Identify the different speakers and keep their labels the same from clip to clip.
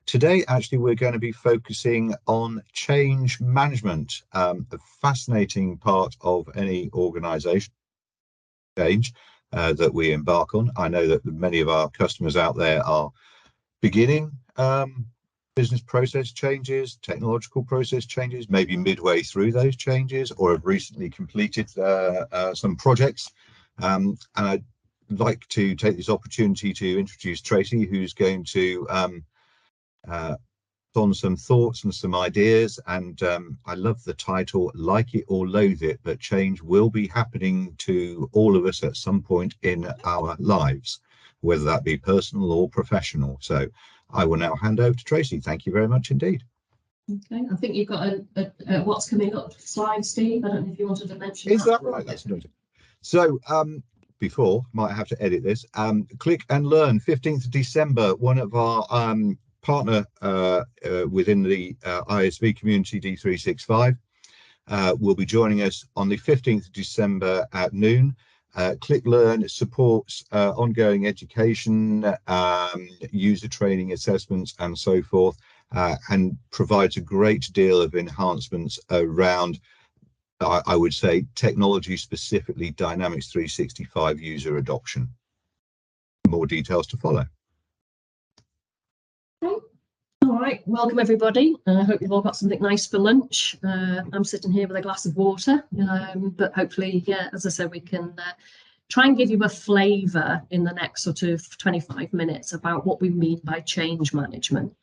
Speaker 1: Today, actually, we're going to be focusing on change management, a fascinating part of any organisation change that we embark on. I know that many of our customers out there are beginning business process changes, technological process changes, maybe midway through those changes, or have recently completed some projects. And I'd like to take this opportunity to introduce Tracy, who's going to on some thoughts and some ideas. And I love the title, Like It or Loathe It, but change will be happening to all of us at some point in our lives, whether that be personal or professional. So I will now hand over to Tracy. Thank you very much indeed.
Speaker 2: Okay, I think you've got a what's coming up slide, Steve. I don't know if you wanted to mention
Speaker 1: Is that right? That's noted. So before, might have to edit this, Click and Learn, 15th of December, one of our partner within the ISV community, D365, will be joining us on the 15th of December at noon. Click Learn supports ongoing education, user training, assessments, and so forth, and provides a great deal of enhancements around, I would say, technology, specifically Dynamics 365 user adoption. More details to follow.
Speaker 2: All right, welcome everybody. I hope you've all got something nice for lunch. I'm sitting here with a glass of water, but hopefully, yeah, as I said, we can try and give you a flavour in the next sort of 25 minutes about what we mean by change management.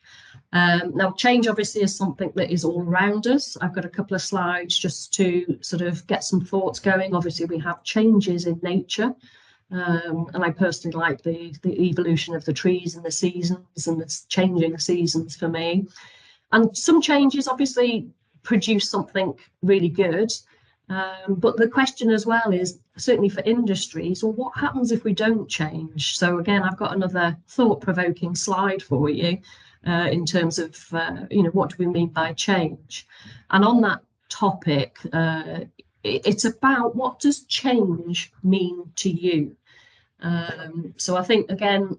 Speaker 2: Now, change obviously is something that is all around us. I've got a couple of slides just to sort of get some thoughts going. Obviously, we have changes in nature. And I personally like the evolution of the trees and the seasons and the changing seasons for me. And some changes obviously produce something really good. But the question as well is, certainly for industries, well, what happens if we don't change? So again, I've got another thought-provoking slide for you in terms of, what do we mean by change? And on that topic, it's about, what does change mean to you? So I think, again,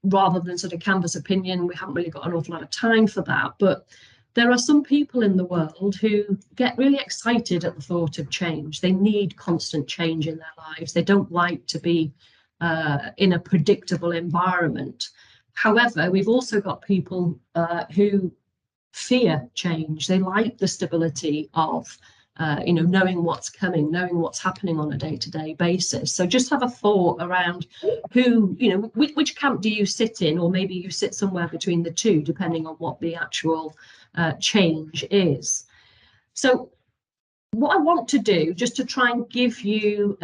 Speaker 2: rather than sort of canvas opinion, we haven't really got an awful lot of time for that, but there are some people in the world who get really excited at the thought of change. They need constant change in their lives. They don't like to be in a predictable environment. However, we've also got people who fear change. They like the stability of knowing what's coming, knowing what's happening on a day-to-day basis. So just have a thought around who, which camp do you sit in, or maybe you sit somewhere between the two, depending on what the actual change is. So what I want to do, just to try and give you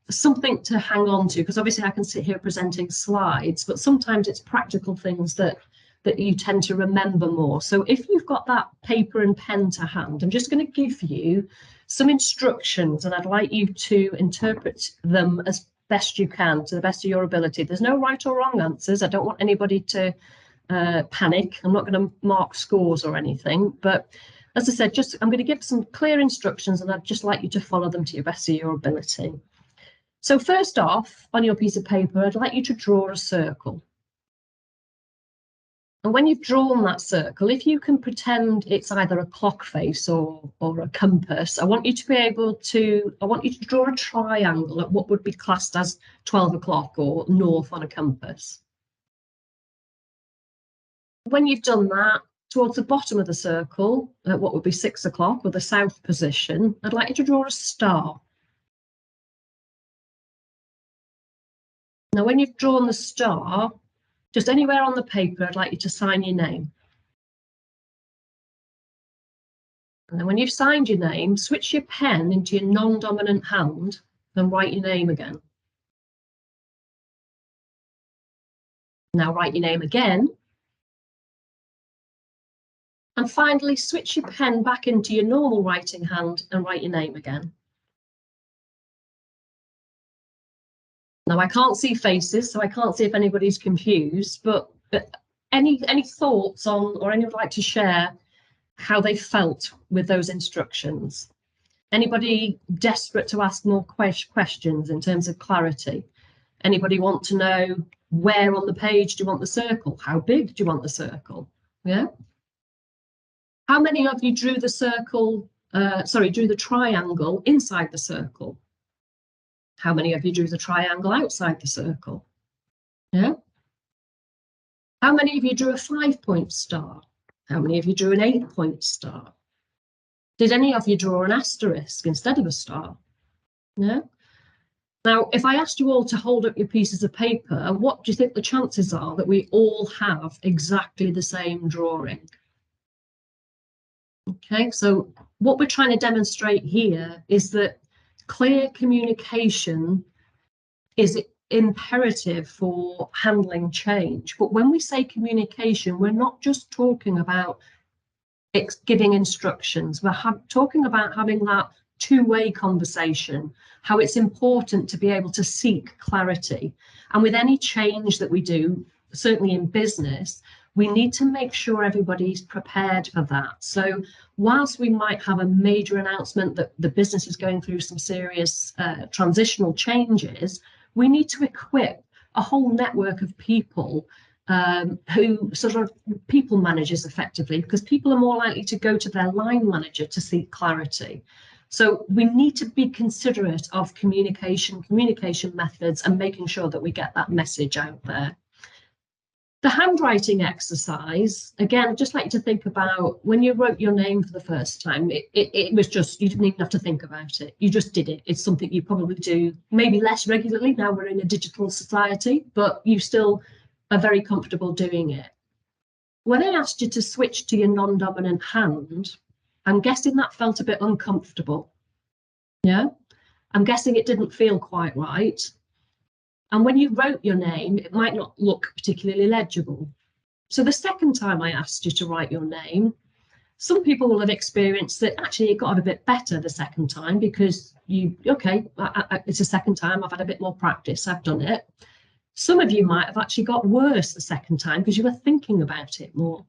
Speaker 2: something to hang on to, because obviously I can sit here presenting slides, but sometimes it's practical things that you tend to remember more. So if you've got that paper and pen to hand, I'm just going to give you some instructions, and I'd like you to interpret them as best you can, to the best of your ability. There's no right or wrong answers. I don't want anybody to panic. I'm not going to mark scores or anything, but as I said, I'm going to give some clear instructions, and I'd just like you to follow them to the best of your ability. So first off, on your piece of paper, I'd like you to draw a circle. And when you've drawn that circle, if you can pretend it's either a clock face or a compass, I want you to draw a triangle at what would be classed as 12 o'clock or north on a compass. When you've done that, towards the bottom of the circle, at what would be 6 o'clock or the south position, I'd like you to draw a star. Now, when you've drawn the star, just anywhere on the paper, I'd like you to sign your name. And then when you've signed your name, switch your pen into your non-dominant hand and write your name again. Now write your name again. And finally, switch your pen back into your normal writing hand and write your name again. Now, I can't see faces, so I can't see if anybody's confused, but any thoughts on, or anyone would like to share how they felt with those instructions? Anybody desperate to ask more questions in terms of clarity? Anybody want to know where on the page do you want the circle? How big do you want the circle? Yeah. How many of you drew the circle, drew the triangle inside the circle? How many of you drew the triangle outside the circle? Yeah. How many of you drew a 5-point star? How many of you drew an 8-point star? Did any of you draw an asterisk instead of a star? Yeah. Now, if I asked you all to hold up your pieces of paper, what do you think the chances are that we all have exactly the same drawing? Okay, so what we're trying to demonstrate here is that clear communication is imperative for handling change. But when we say communication, we're not just talking about giving instructions. We're talking about having that two-way conversation, how it's important to be able to seek clarity. And with any change that we do, certainly in business, we need to make sure everybody's prepared for that. So whilst we might have a major announcement that the business is going through some serious transitional changes, we need to equip a whole network of people who sort of people managers effectively, because people are more likely to go to their line manager to seek clarity. So we need to be considerate of communication methods, and making sure that we get that message out there. The handwriting exercise, again, I'd just like you to think about when you wrote your name for the first time, it was just, you didn't even have to think about it. You just did it. It's something you probably do maybe less regularly. Now we're in a digital society, but you still are very comfortable doing it. When I asked you to switch to your non-dominant hand, I'm guessing that felt a bit uncomfortable. Yeah, I'm guessing it didn't feel quite right. And when you wrote your name, it might not look particularly legible. So the second time I asked you to write your name, some people will have experienced that actually it got a bit better the second time, because it's the second time, I've had a bit more practice, I've done it. Some of you might have actually got worse the second time because you were thinking about it more.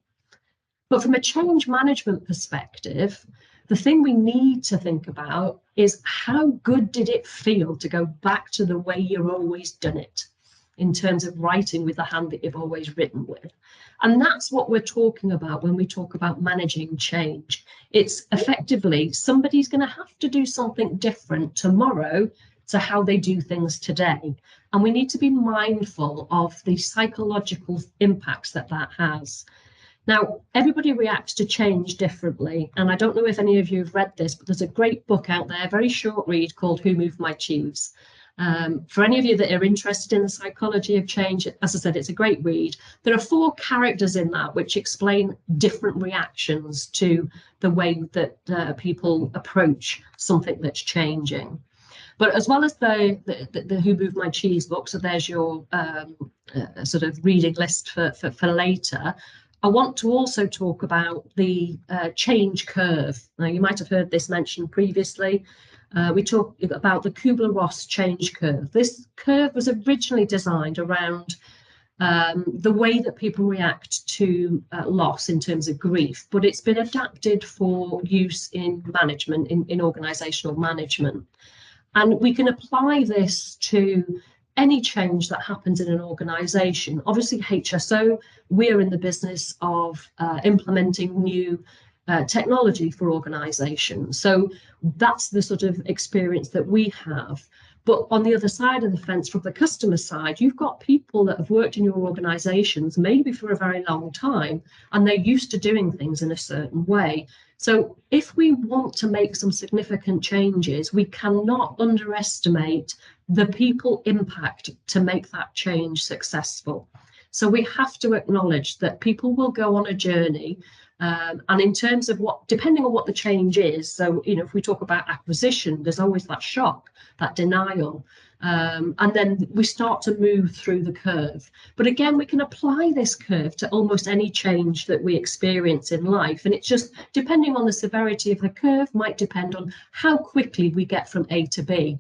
Speaker 2: But from a change management perspective, the thing we need to think about is how good did it feel to go back to the way you've always done it in terms of writing with the hand that you've always written with. And that's what we're talking about when we talk about managing change. It's effectively somebody's going to have to do something different tomorrow to how they do things today. And we need to be mindful of the psychological impacts that that has. Now, everybody reacts to change differently. And I don't know if any of you have read this, but there's a great book out there, very short read, called Who Moved My Cheese? For any of you that are interested in the psychology of change, as I said, it's a great read. There are 4 characters in that which explain different reactions to the way that people approach something that's changing. But as well as the Who Moved My Cheese book, so there's your sort of reading list for later, I want to also talk about the change curve. Now, you might have heard this mentioned previously. We talked about the Kubler-Ross change curve. This curve was originally designed around the way that people react to loss in terms of grief, but it's been adapted for use in management, in organisational management. And we can apply this to any change that happens in an organisation. Obviously, HSO, we're in the business of implementing new technology for organisations. So that's the sort of experience that we have. But on the other side of the fence, from the customer side, you've got people that have worked in your organisations maybe for a very long time, and they're used to doing things in a certain way. So if we want to make some significant changes, we cannot underestimate the people impact to make that change successful. So we have to acknowledge that people will go on a journey. And in terms of depending on what the change is, so, if we talk about acquisition, there's always that shock, that denial. And then we start to move through the curve. But again, we can apply this curve to almost any change that we experience in life. And it's just depending on the severity of the curve might depend on how quickly we get from A to B.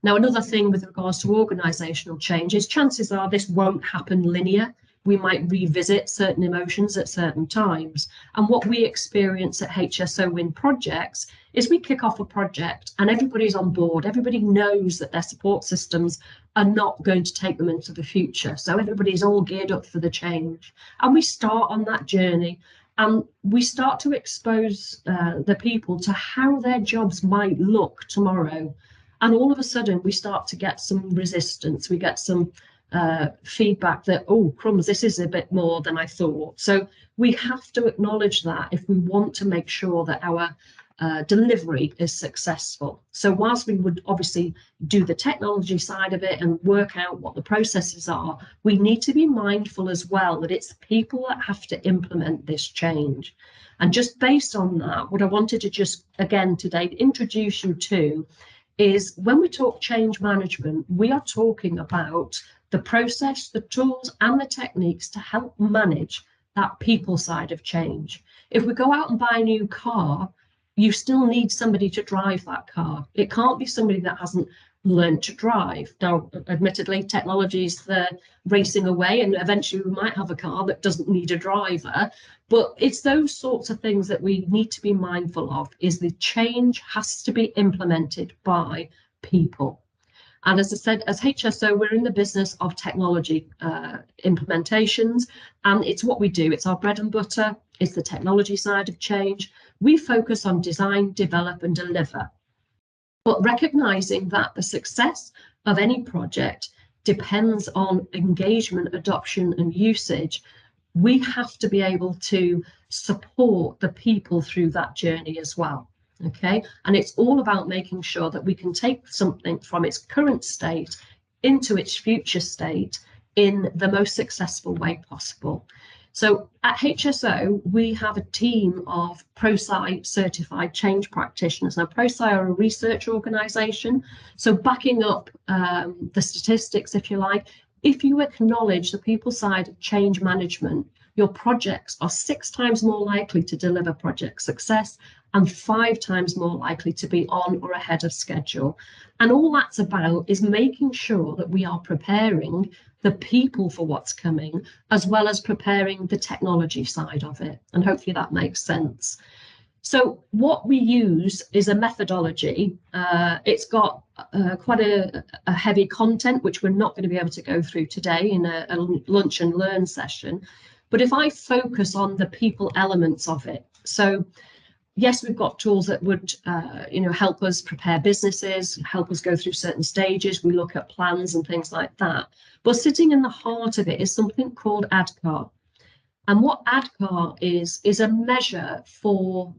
Speaker 2: Now, another thing with regards to organisational change is chances are this won't happen linear. We might revisit certain emotions at certain times. And what we experience at HSO in projects is we kick off a project and everybody's on board. Everybody knows that their support systems are not going to take them into the future. So everybody's all geared up for the change. And we start on that journey and we start to expose the people to how their jobs might look tomorrow. And all of a sudden we start to get some resistance. We get some feedback that, oh, crumbs, this is a bit more than I thought. So we have to acknowledge that if we want to make sure that our delivery is successful. So whilst we would obviously do the technology side of it and work out what the processes are, we need to be mindful as well that it's the people that have to implement this change. And just based on that, what I wanted to just again today introduce you to is when we talk change management, we are talking about the process, the tools and the techniques to help manage that people side of change. If we go out and buy a new car, you still need somebody to drive that car. It can't be somebody that hasn't learned to drive. Now, admittedly, technology is racing away and eventually we might have a car that doesn't need a driver. But it's those sorts of things that we need to be mindful of, is the change has to be implemented by people. And as I said, as HSO, we're in the business of technology implementations, and it's what we do. It's our bread and butter. It's the technology side of change. We focus on design, develop, and deliver. But recognizing that the success of any project depends on engagement, adoption, and usage, we have to be able to support the people through that journey as well. Okay, and it's all about making sure that we can take something from its current state into its future state in the most successful way possible. So at HSO, we have a team of ProSci certified change practitioners. Now, ProSci are a research organisation, so backing up the statistics, if you like, if you acknowledge the people side of change management, your projects are 6 times more likely to deliver project success and 5 times more likely to be on or ahead of schedule. And all that's about is making sure that we are preparing the people for what's coming, as well as preparing the technology side of it. And hopefully that makes sense. So what we use is a methodology. It's got quite a heavy content, which we're not going to be able to go through today in a lunch and learn session. But if I focus on the people elements of it, so yes, we've got tools that would help us prepare businesses, help us go through certain stages. We look at plans and things like that. But sitting in the heart of it is something called ADKAR. And what ADKAR is a measure for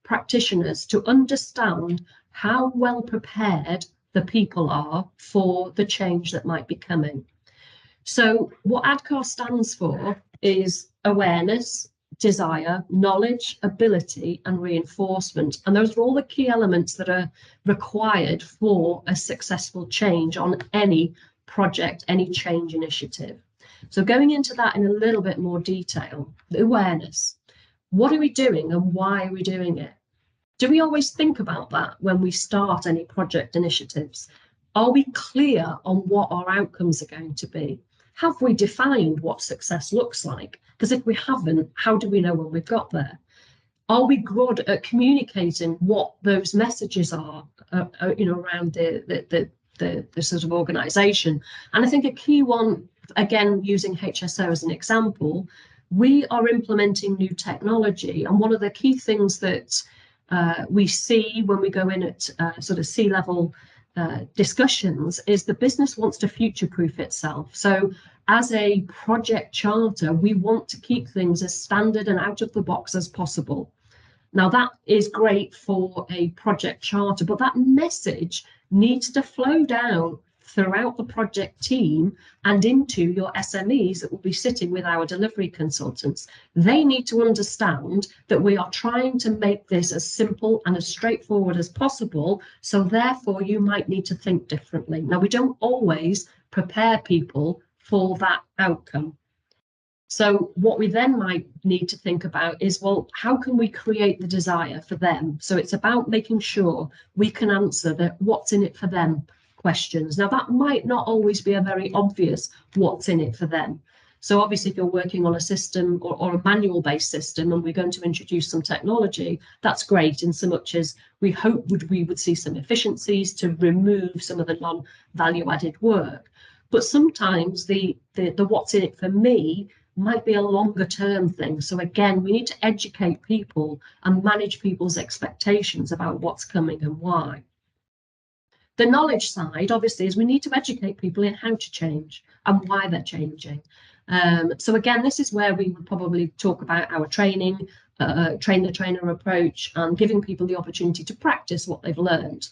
Speaker 2: practitioners to understand how well prepared the people are for the change that might be coming. So what ADKAR stands for is awareness, desire, knowledge, ability, and reinforcement. And those are all the key elements that are required for a successful change on any project, any change initiative. So going into that in a little bit more detail, the awareness. What are we doing and why are we doing it? Do we always think about that when we start any project initiatives? Are we clear on what our outcomes are going to be? Have we defined what success looks like? Because if we haven't, how do we know when we've got there? Are we good at communicating what those messages are, around the sort of organisation? And I think a key one, again, using HSO as an example, we are implementing new technology. And one of the key things that we see when we go in at sort of C-level discussions is the business wants to future-proof itself. So as a project charter, we want to keep things as standard and out of the box as possible. Now that is great for a project charter, but that message needs to flow down throughout the project team and into your SMEs that will be sitting with our delivery consultants. They need to understand that we are trying to make this as simple and as straightforward as possible. So therefore you might need to think differently. Now, we don't always prepare people for that outcome. So what we then might need to think about is, well, how can we create the desire for them? So it's about making sure we can answer the what's in it for them questions. Now, that might not always be a very obvious what's in it for them. So obviously, if you're working on a system or a manual-based system and we're going to introduce some technology, that's great in so much as we hope we would see some efficiencies to remove some of the non-value added work. But sometimes the what's in it for me might be a longer term thing. So again, we need to educate people and manage people's expectations about what's coming and why. The knowledge side, obviously, is we need to educate people in how to change and why they're changing. So again, this is where we would probably talk about our training, train-the-trainer approach, and giving people the opportunity to practice what they've learned.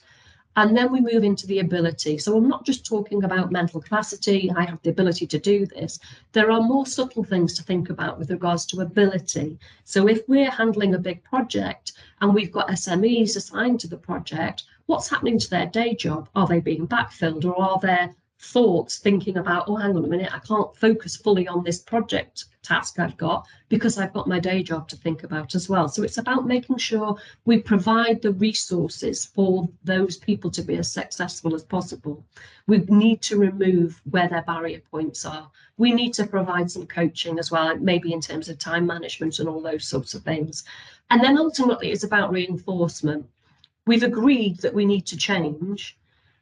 Speaker 2: And then we move into the ability. So I'm not just talking about mental capacity, I have the ability to do this. There are more subtle things to think about with regards to ability. So if we're handling a big project and we've got SMEs assigned to the project, what's happening to their day job? Are they being backfilled, or are there thoughts thinking about, oh, hang on a minute, I can't focus fully on this project task I've got because I've got my day job to think about as well. So it's about making sure we provide the resources for those people to be as successful as possible. We need to remove where their barrier points are. We need to provide some coaching as well, maybe in terms of time management and all those sorts of things. And then ultimately it's about reinforcement. We've agreed that we need to change.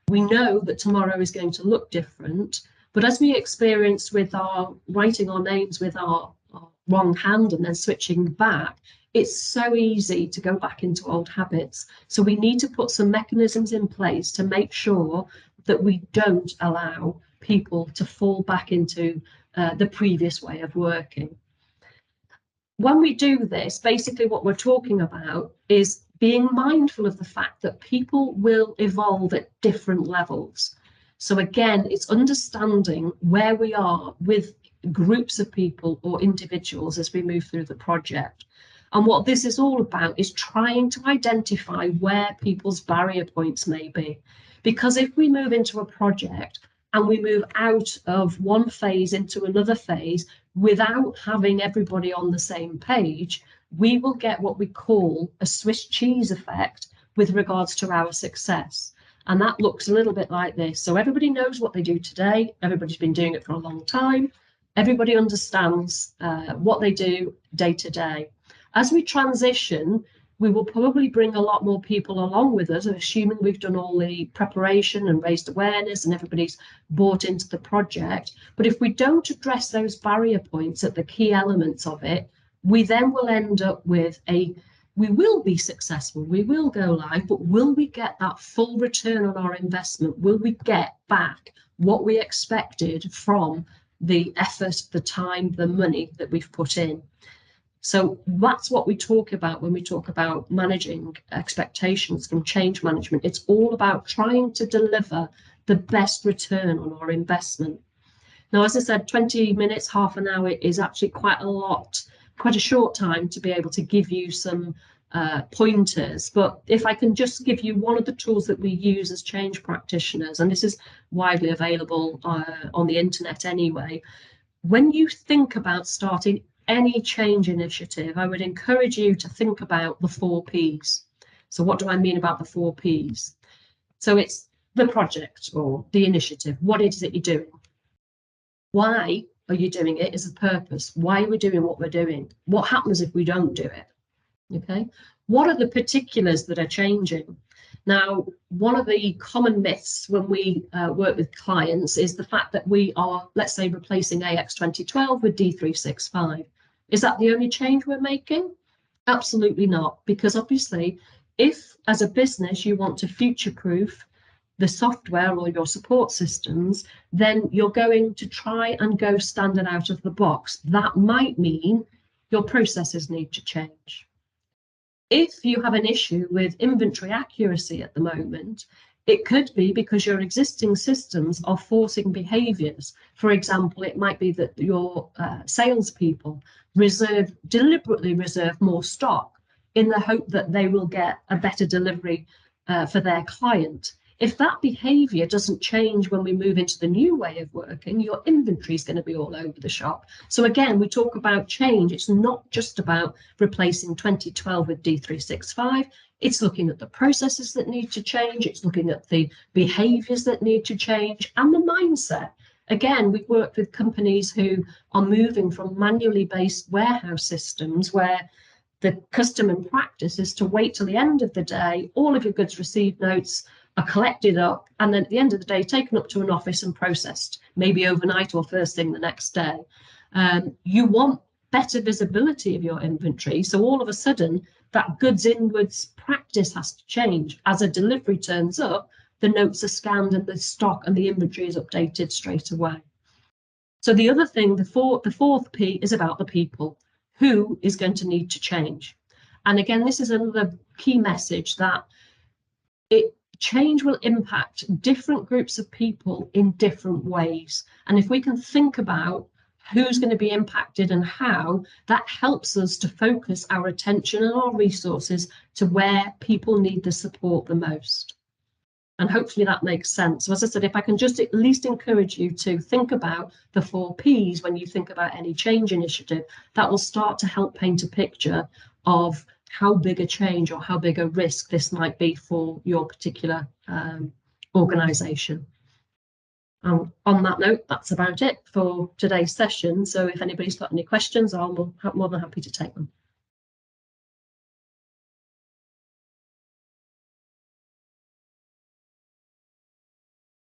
Speaker 2: We know that tomorrow is going to look different, but as we experienced with our writing our names with our wrong hand and then switching back, it's so easy to go back into old habits. So we need to put some mechanisms in place to make sure that we don't allow people to fall back into the previous way of working. When we do this, basically what we're talking about is being mindful of the fact that people will evolve at different levels. So again, it's understanding where we are with groups of people or individuals as we move through the project. And what this is all about is trying to identify where people's barrier points may be. Because if we move into a project and we move out of one phase into another phase without having everybody on the same page, we will get what we call a Swiss cheese effect with regards to our success. And that looks a little bit like this. So everybody knows what they do today. Everybody's been doing it for a long time. Everybody understands what they do day to day. As we transition, we will probably bring a lot more people along with us, assuming we've done all the preparation and raised awareness and everybody's bought into the project. But if we don't address those barrier points at the key elements of it, we then will end up with we will be successful, we will go live, but will we get that full return on our investment? Will we get back what we expected from the effort, the time, the money that we've put in? So that's what we talk about when we talk about managing expectations from change management. It's all about trying to deliver the best return on our investment. Now, as I said, 20 minutes, half an hour is actually quite a short time to be able to give you some pointers. But if I can just give you one of the tools that we use as change practitioners, and this is widely available on the internet anyway, when you think about starting any change initiative, I would encourage you to think about the 4 Ps. So what do I mean about the 4 Ps? So it's the project or the initiative. What is it you're doing? Why are you doing it? Is the purpose? Why are we doing what we're doing? What happens if we don't do it? Okay. What are the particulars that are changing? Now, one of the common myths when we work with clients is the fact that we are, let's say, replacing AX 2012 with D365. Is that the only change we're making? Absolutely not, because obviously, if as a business you want to future-proof the software or your support systems, then you're going to try and go standard out of the box. That might mean your processes need to change. If you have an issue with inventory accuracy at the moment, it could be because your existing systems are forcing behaviors. For example, it might be that your salespeople deliberately reserve more stock in the hope that they will get a better delivery for their client. If that behavior doesn't change when we move into the new way of working, your inventory is going to be all over the shop. So again, we talk about change. It's not just about replacing 2012 with D365. It's looking at the processes that need to change. It's looking at the behaviors that need to change and the mindset. again, we've worked with companies who are moving from manually based warehouse systems where the custom and practice is to wait till the end of the day, all of your goods received notes are collected up, and then at the end of the day taken up to an office and processed, maybe overnight or first thing the next day. You want better visibility of your inventory, so all of a sudden that goods inwards practice has to change. As a delivery turns up, the notes are scanned and the stock and the inventory is updated straight away. So the other thing, the fourth P, is about the people. Who is going to need to change? And again, this is another key message, that change will impact different groups of people in different ways. And if we can think about who's going to be impacted and how, that helps us to focus our attention and our resources to where people need the support the most. And hopefully that makes sense. So as I said, if I can just at least encourage you to think about the 4 Ps when you think about any change initiative, that will start to help paint a picture of how big a change or how big a risk this might be for your particular organisation. On that note, that's about it for today's session. So if anybody's got any questions, I'm more than happy to take them.